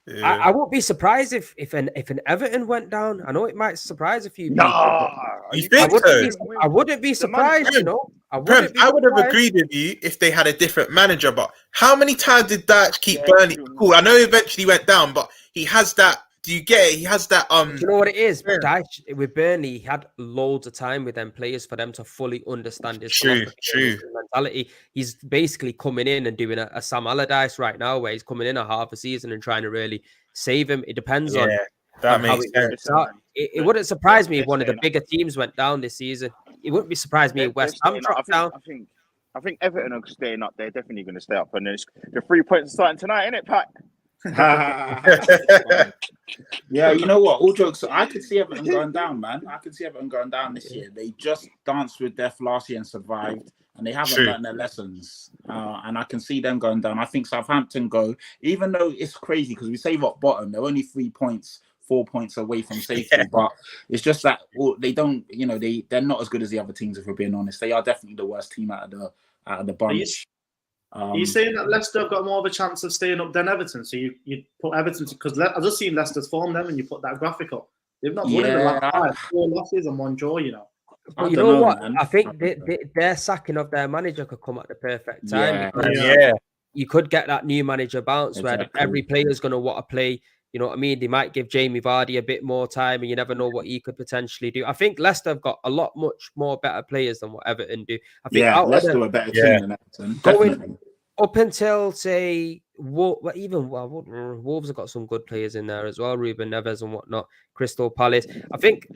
Yeah. I won't be surprised if an Everton went down. I know it might surprise a few people. Nah, You think so? I wouldn't be surprised, you know. I would have agreed with you if they had a different manager, but how many times did Dyche keep Burnley cool? I know he eventually went down, but he has that. Do you get it? He has that. Do you know what it is? Yeah. Dyche, with Burnley, he had loads of time with them players for them to fully understand his philosophy and his mentality. He's basically coming in and doing a Sam Allardyce right now, where he's coming in a half a season and trying to really save him. It depends on that makes sense. It wouldn't surprise me if one of the bigger teams went down this season. It wouldn't be surprised me if West Ham dropped down. I think Everton are staying up. They're definitely going to stay up, and then the 3 points are starting tonight, isn't it, Pat? Yeah, you know what? All jokes, I could see Everton going down, man. I could see Everton going down this year. They just danced with death last year and survived, and they haven't learned their lessons. And I can see them going down. I think Southampton go, even though it's crazy because we save up bottom, they're only 3 points, 4 points away from safety. But it's just that they don't, you know, they're not as good as the other teams. If we're being honest, they are definitely the worst team out of the bunch. Are you saying that Leicester have got more of a chance of staying up than Everton? So you put Everton, because I've just seen Leicester's form them and you put that graphic up. They've not won in the last 4 losses and 1 draw, you know. But you know what? Man. I think their sacking of their manager could come at the perfect time. You could get that new manager bounce where every player is going to want to play. You know what I mean? They might give Jamie Vardy a bit more time, and you never know what he could potentially do. I think Leicester have got a lot much more better players than what Everton do. I think Leicester are a better team than Everton. Definitely. Up until say, Wolves have got some good players in there as well. Ruben Neves and whatnot. Crystal Palace. I think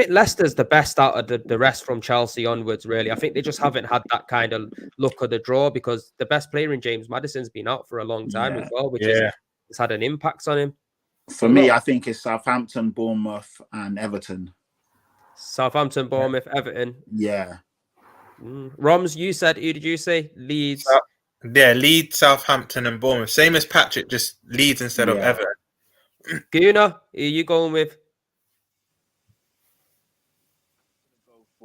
Leicester's the best out of the rest from Chelsea onwards. Really, I think they just haven't had that kind of luck of the draw because the best player in James Maddison's been out for a long time as well, which has had an impact on him. For me, I think it's Southampton, Bournemouth, and Everton. Southampton, Bournemouth, Everton. Yeah. Roms, you said, who did you say? Leeds. Leeds, Southampton, and Bournemouth. Same as Patrick, just Leeds instead of Everton. Guna, who are you going with?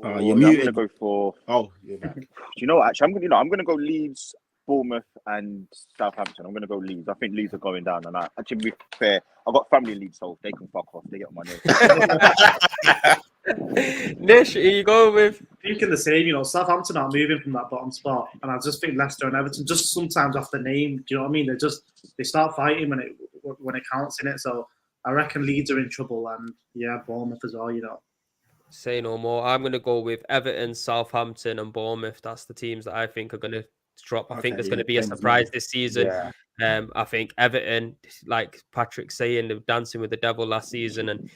You're muted. I'm going to go for. Oh, you're back. Do you know what? Actually, I'm going to go Leeds, Bournemouth, and Southampton. I'm going to go Leeds. I think Leeds are going down. And actually, to be fair, I've got family in Leeds, so they can fuck off. They get on my nerves. Nish, who are you going with? Thinking the same, you know, Southampton aren't moving from that bottom spot, and I just think Leicester and Everton just sometimes off the name. Do you know what I mean? They start fighting when it counts in it. So I reckon Leeds are in trouble, and Bournemouth as well. You know. Say no more. I'm going to go with Everton, Southampton, and Bournemouth. That's the teams that I think are going to drop. I think there's going to be a surprise this season. I think Everton, like Patrick's saying, they were dancing with the devil last season, and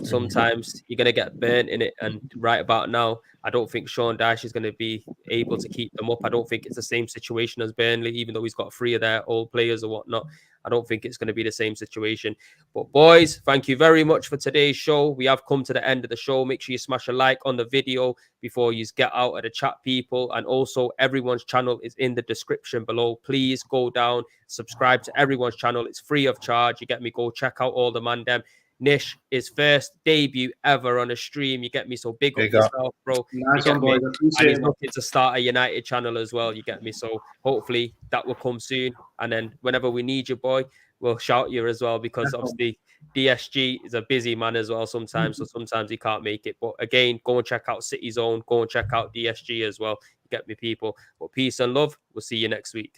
sometimes you're going to get burnt in it. And right about now, I don't think Sean Dyche is going to be able to keep them up. I don't think it's the same situation as Burnley, even though he's got 3 of their old players or whatnot. I don't think it's going to be the same situation. But boys, thank you very much for today's show. We have come to the end of the show. Make sure you smash a like on the video before you get out of the chat, people. And also, everyone's channel is in the description below. Please go down, subscribe to everyone's channel. It's free of charge. You get me? Go check out all the man them. Nish, his first debut ever on a stream. You get me? So big up yourself, bro. Nice one, boys. And he's looking to start a United channel as well. You get me? So hopefully that will come soon. And then whenever we need you, boy, we'll shout you as well, because obviously DSG is a busy man as well sometimes. So sometimes he can't make it. But again, go and check out City Zone. Go and check out DSG as well. You get me, people? But peace and love. We'll see you next week.